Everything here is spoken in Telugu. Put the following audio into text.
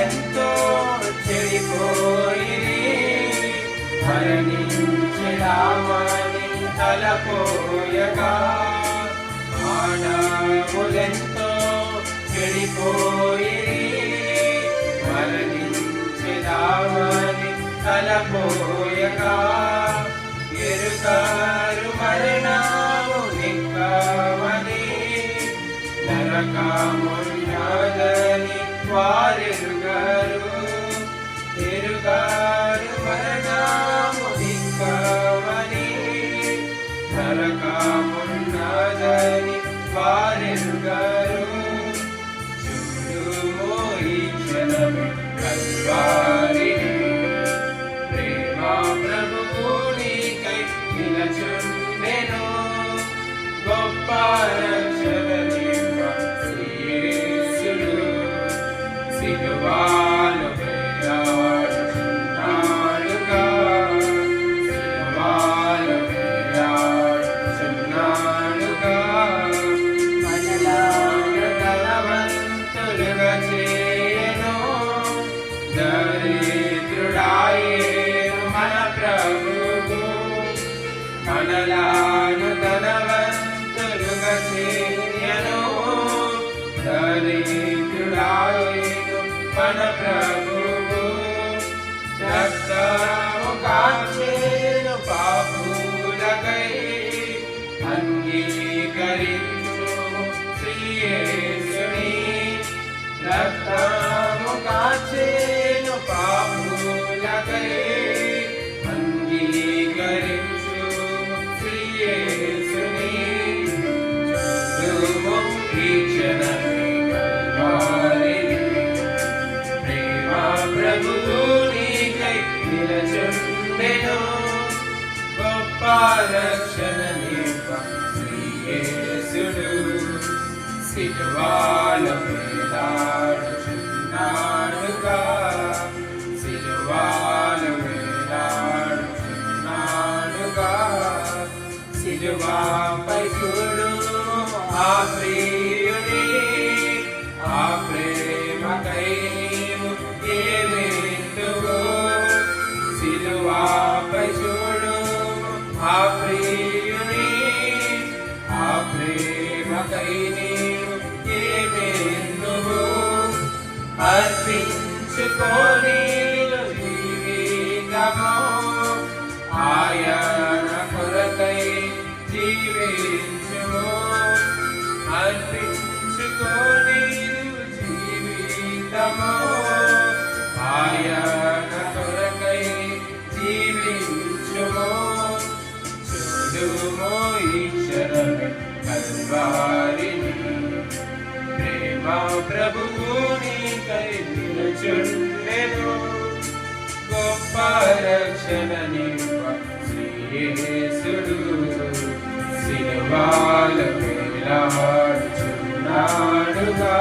ఎంతో చెడిపోయి మరణించినామని తలపోయగా మానవులెంతో చెడిపోయి మరణించినామని తలపోయగా ఎరుగారు మరణము నిక్కమని నరకమున్నదని వారెరుగారు ఎరుగారు మరణము నిక్కమని నరకమున్నదని వారెరుగారు చూడుమో ఈ క్షణమే కల్వారిని ప్రేమ ప్రభువు నీకై నిలచుండెను గొప్ప రక్షణనివ్వ యేసుడు సిలువలో వేలాడుచున్నాడుగా సిలువలో వేలాడుచున్నాడుగా మనలాగా బలవంతులుగా చేయను దరిద్రుడాయేను మన ప్రభువు మనలాను ధనవంతులుగా చేయను దరిద్రుడాయేను మన ప్రభువు రక్తము కాచెను పాపులకై అంగీకరించు శ్రీ యేసుని రక్తము కాచెను పాపులకై అంగీకరించు శ్రీ యేసుని చూడుమో ఈ క్షణమే కల్వారిని ప్రేమ ప్రభువు నీకై నిలచుండెను గొప్ప రక్షణనివ్వ శ్రీ యేసుడు సిలువలో వేలాడుచున్నాడుగా సిలువలో వేలాడుచున్నాడుగా సిలువపై చూడు ఆ ప్రియుని ఆ ప్రేమకై నీవు ఏమేందువో సిలువపై చూడు ఆ ప్రియుని ఆ ప్రేమకై నీవు ఏమేందువో అర్పించుకొని జీవితము ఆయన కొరకై జీవించుము అర్పించుకొని జీవితము ఆయన కొరకై జీవించుము చూడుమో ఈ క్షణమే కల్వారిని ప్రేమ ప్రభువు నీకై నిలచుండెను గొప్ప రక్షణనివ్వ శ్రీ యేసుడు సిలువలో వేలాడుచున్నాడుగా